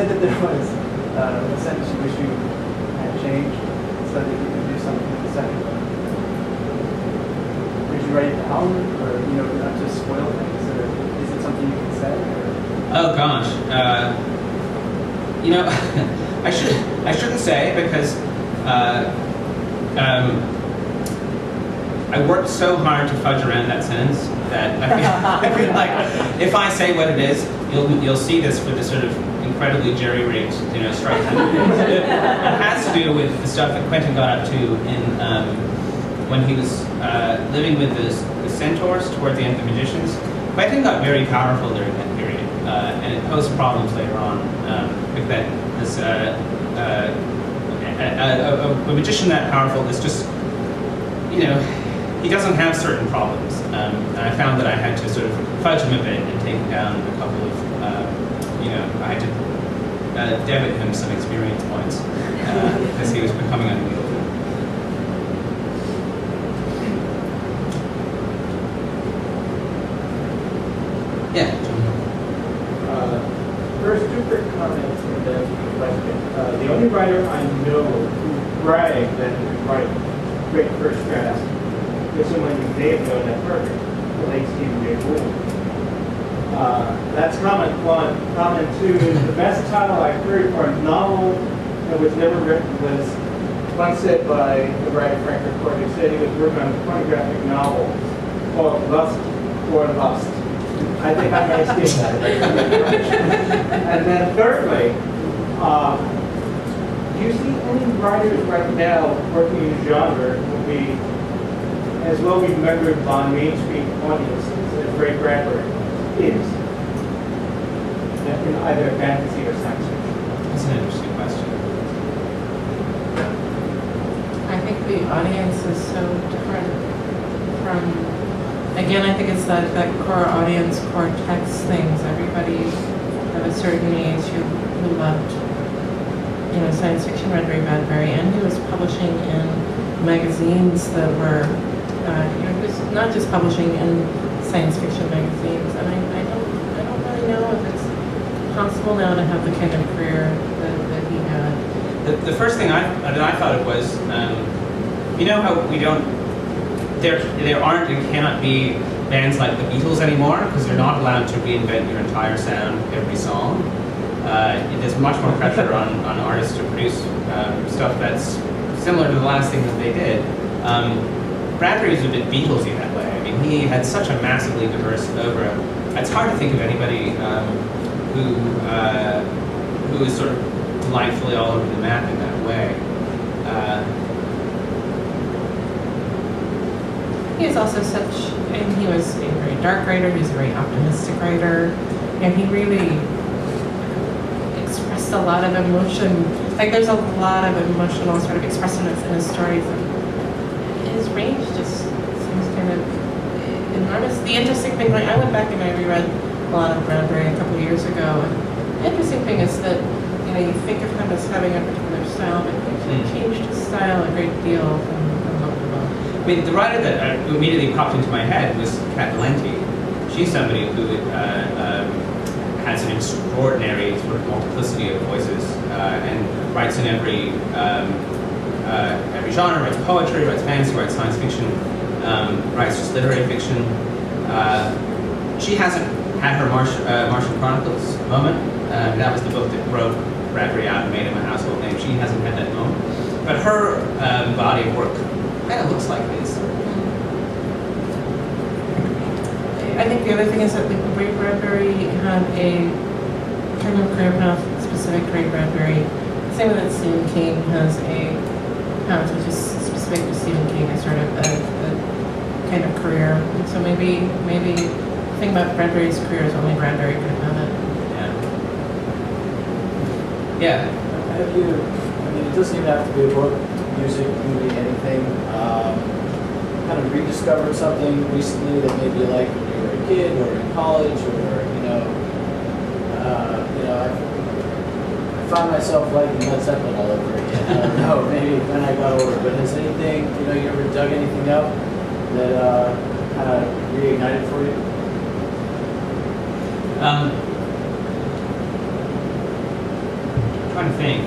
said that there was a sentence you wish you had changed, so that you could do something in the second book. Would you write it down, or not just spoil things, or is it something you can say? Or? Oh gosh, I shouldn't say, because I worked so hard to fudge around that sentence that I feel like if I say what it is, you'll see this with this sort of incredibly jerry-rigged, structure. It has to do with the stuff that Quentin got up to in when he was living with the centaurs towards the end of the Magicians. Quentin got very powerful during that period, and it posed problems later on. With that, this a magician that powerful is just, he doesn't have certain problems. And I found that I had to sort of fudge him a bit and take down a couple of, I had to debit him some experience points because he was becoming unwieldy. Yeah. First, two quick comments and then a question. The only writer I know who bragged that he could write great first drafts is someone you may have known at Perfect, the late Stephen J. Gould. That's comment one. Comment two is the best title I've heard for a novel that was never written was once said by the writer Frank Ricord, who said he was working on a pornographic novel called Lust for Lust. I think I may have seen that. And then thirdly, do you see any writers right now working in genre who will be as well remembered by mainstream audiences as Ray Bradbury is in either fantasy or science fiction? That's an interesting question. I think the audience is so different from, again, I think it's that core audience, core text things. Everybody of a certain age who loved, science fiction read Ray Bradbury, and who was publishing in magazines that were, he was not just publishing in science fiction magazines. And I don't really know if it's possible now to have the kind of career that he had. The first thing that I thought of was, how we don't. There aren't and cannot be bands like the Beatles anymore, because they're not allowed to reinvent your entire sound every song. There's much more pressure on artists to produce stuff that's similar to the last thing that they did. Bradbury's a bit Beatlesy that way. I mean, he had such a massively diverse oeuvre. It's hard to think of anybody who is sort of delightfully all over the map in that way. He is also he was a very dark writer, he was a very optimistic writer, and he really expressed a lot of emotion. Like, there's a lot of emotional sort of expressiveness in his stories, and his range just seems kind of enormous. The interesting thing, I went back and I reread a lot of Bradbury a couple of years ago, and the interesting thing is that, you think of him as having a particular style, but he actually changed his style a great deal from book to book. I mean, the writer that immediately popped into my head was Kat Valenti. She's somebody who has an extraordinary sort of multiplicity of voices and writes in every genre, writes poetry, writes fantasy, writes science fiction, writes just literary fiction. She hasn't had her Martian Chronicles moment. That was the book that broke Bradbury out and made him a household name. She hasn't had that moment. But her body of work kind of looks like his. I think the other thing is that Ray Bradbury had a kind of career path specific to Ray Bradbury. Same with that Stephen King has a path which is specific to Stephen King, a sort of a kind of career. And so maybe the thing about Bradbury's career is only Bradbury could have done it. Yeah. Have you, it doesn't even have to be a book, music, movie, anything. Kind of rediscovered something recently that maybe you liked when you were a kid or in college, or I found myself liking Led Zeppelin all over again. I don't know, maybe when I got older. But has anything, you ever dug anything up that kind of reignited for you? trying to think.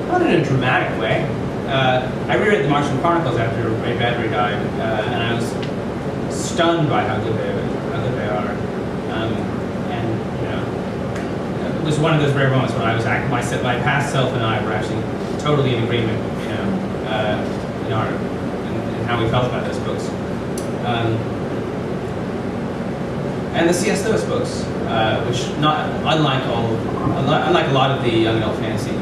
Not in a dramatic way. I reread the Martian Chronicles after Ray Bradbury died, and I was stunned by how good they are. And you know, it was one of those rare moments when I was my past self and I were actually totally in agreement. You know, in how we felt about those books. And the C.S. Lewis books, which unlike a lot of the young adult fantasy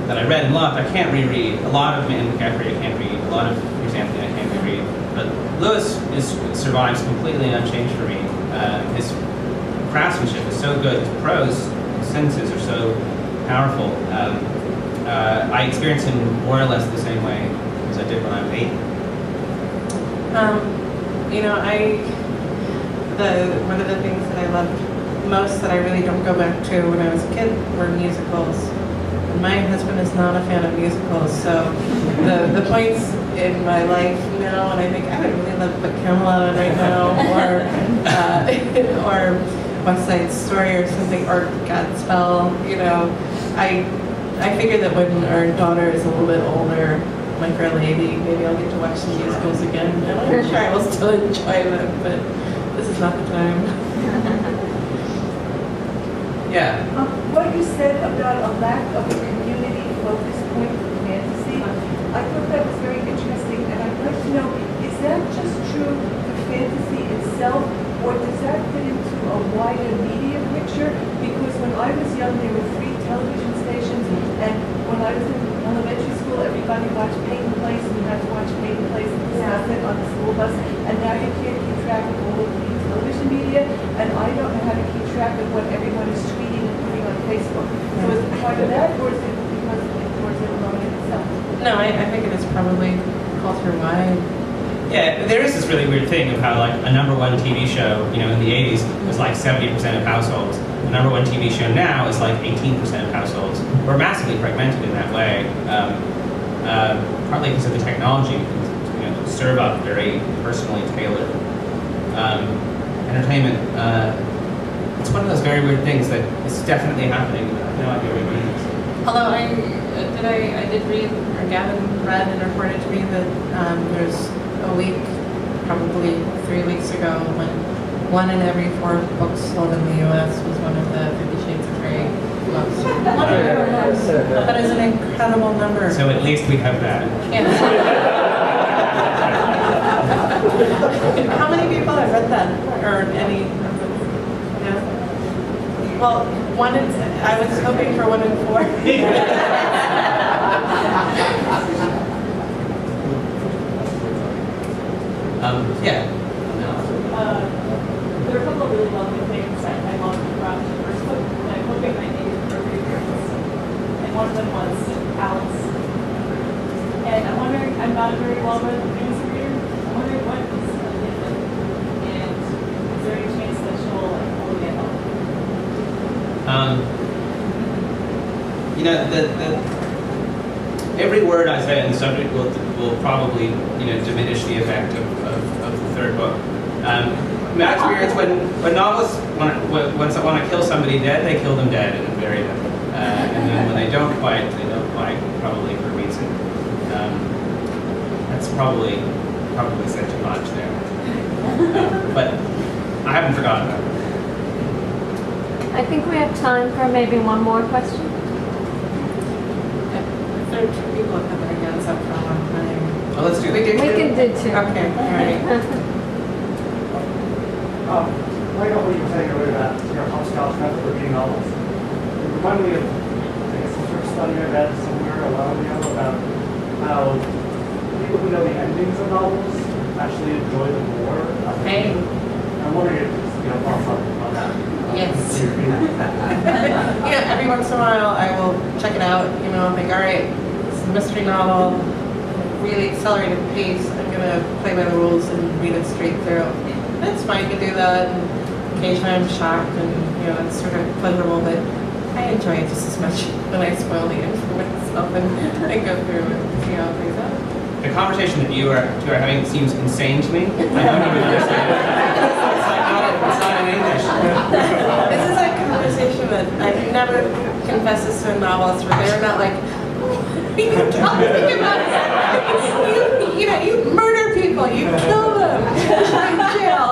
that I read and loved, I can't reread. A lot of Anne McCaffrey I can't read. A lot of Piers Anthony I can't reread. But Lewis survives completely unchanged for me. His craftsmanship is so good. His prose sentences are so powerful. I experience him more or less the same way as I did when I was 8. You know, one of the things that I loved most that I really don't go back to when I was a kid were musicals. And my husband is not a fan of musicals, so the points in my life now, and I think I would really love to put Camelot on right now, or West Side Story or something, or Godspell. You know, I figure that when our daughter is a little bit older, my Fair Lady, maybe I'll get to watch some musicals again, and I'm sure I will still enjoy them, but this is not the time. Yeah. What you said about a lack of a community focus point for fantasy, I thought that was very interesting, and I'd like to know, is that just true for fantasy itself, or does that fit into a wider media picture? Because when I was young, there were 3 television stations, and when I was in elementary school, everybody watched Peyton Place, and you had to watch Peyton Place and discuss it on the school bus, and now you can't keep track of all of the television media, and I don't know how to keep track of what everyone is tweeting and putting on Facebook. So is it part of that, or is it because it alone in itself? No, I think it is probably culture-wide. Yeah, there is this really weird thing of how like a #1 TV show, you know, in the 80s was like 70% of households. The #1 TV show now is like 18% of households. We're massively fragmented in that way, partly because of the technology. You know, serve up very personally tailored entertainment. It's one of those very weird things that is definitely happening. I have no idea what it means. Although I did read, or Gavin read and reported to me that there's a week, probably 3 weeks ago, when 1 in every 4 books sold in the U.S. was one of the 50 Shades of Grey books. That is an incredible number. So at least we have that. Yes. How many people have read that, or any? Yeah. Well, I was hoping for 1 in 4. Yeah. There are a couple of really lovely things I loved about the first book, and I'm hoping I needed for reappearance. And one of them was Alice. And I'm wondering, I'm not a very well-read fantasy reader. I'm wondering what is different, and is there any chance that she'll like pull me out? You know, every word I say in the subject will probably, you know, diminish the effect of the 3rd book. My experience when novelists when I kill somebody dead, they kill them dead and then bury them, and then when they don't quite, probably for a reason. That's probably said too much there, but I haven't forgotten about it. I think we have time for maybe one more question. If there are 2 people that have their hands up for a long time. Well, let's do it. We can do 2. Okay, all right. Right on what you were saying earlier about your hopscotch method for reading novels. It reminded me of, I guess, some sort of study I read somewhere a while ago about how people who know the endings of novels actually enjoy them more. Hey. I'm wondering if thoughts on that. Yes. Every once in a while I will check it out, and think, all right, this is a mystery novel, really accelerated pace, I'm going to play by the rules and read it straight through. That's fine to do that, and occasionally I'm shocked, and it's sort of pleasurable, but I enjoy it just as much when I spoil the end for myself and go through and see how it plays out. The conversation that you are having seems insane to me. I don't even understand it. It's not in English. This is a conversation that I've never confesses to a novelist where they're not like, what are you talking about? You murder people, you kill them, you're in jail.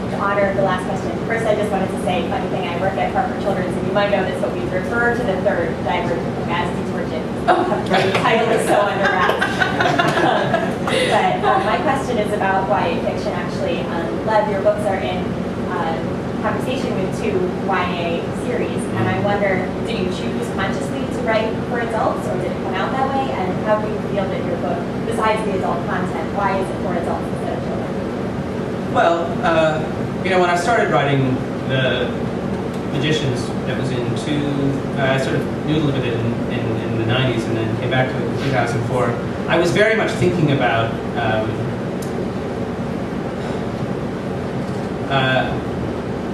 To honor the last question, first I just wanted to say, funny thing, I work at Harper Children's, and you might notice that we refer to the third divergent as detorgent. The title is so under wraps. But my question is about YA fiction, actually. Lev, your books are in conversation with 2 YA series, and I wonder, did you choose consciously to write for adults, or did it come out that way? And how do you feel that your book, besides the adult content, why is it for adults instead of children? Well, when I started writing the Magicians, that was I sort of noodled with it in the 90s and then came back to it in 2004. I was very much thinking about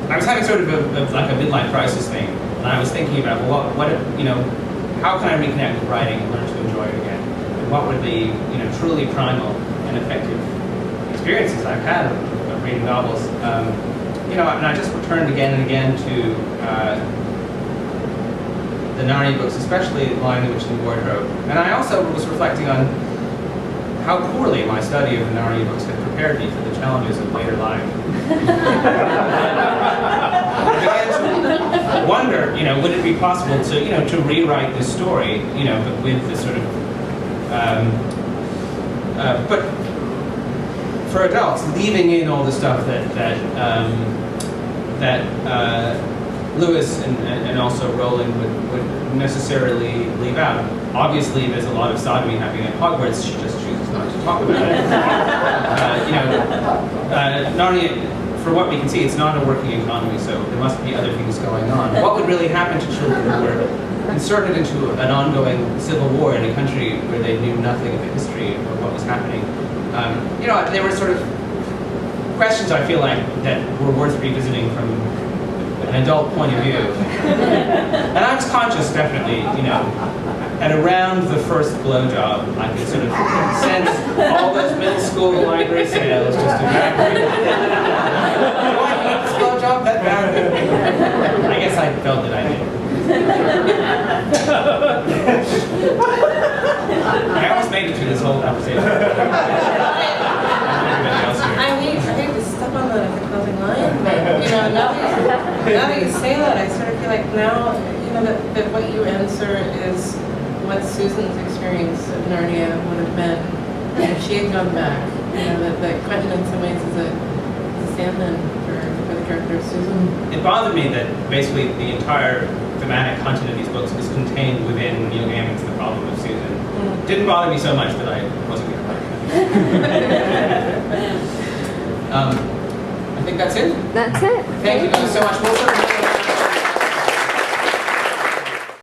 I was having sort of like a midlife crisis thing, and I was thinking about, well, how can I reconnect with writing and learn to enjoy it again? And what were the truly primal and effective experiences I've had of reading novels? And I just returned again and again to the Narnia books, especially Lion, the Witch, and the Wardrobe. And I also was reflecting on how poorly my study of the Narnia books had prepared me for the challenges of later life. I began to wonder, would it be possible to rewrite this story, but with this sort of, but for adults, leaving in all the stuff that Lewis and also Rowling would necessarily leave out. Obviously, there's a lot of sodomy happening at Hogwarts. She just chooses not to talk about it. Narnia, for what we can see, it's not a working economy, so there must be other things going on. What would really happen to children who were inserted into an ongoing civil war in a country where they knew nothing of the history of what was happening? There were sort of questions I feel like that were worth revisiting from an adult point of view. And I was conscious, definitely, at around the first blowjob, I could sort of sense all those middle school library sales just evaporating. Do I need this blowjob that bad? I guess I felt that I did. I almost made it through this whole conversation. I hate to step on the closing line, but now that you say that, I sort of feel like now that what you answer is what Susan's experience of Narnia would have been if she had gone back. That Quentin in some ways is a stand-in for the character of Susan. It bothered me that basically the entire thematic content of these books is contained within Neil Gaiman's The Problem of Susan. Mm. Didn't bother me so much that I wasn't going to write it. I think that's it. That's it. Thank you guys so much.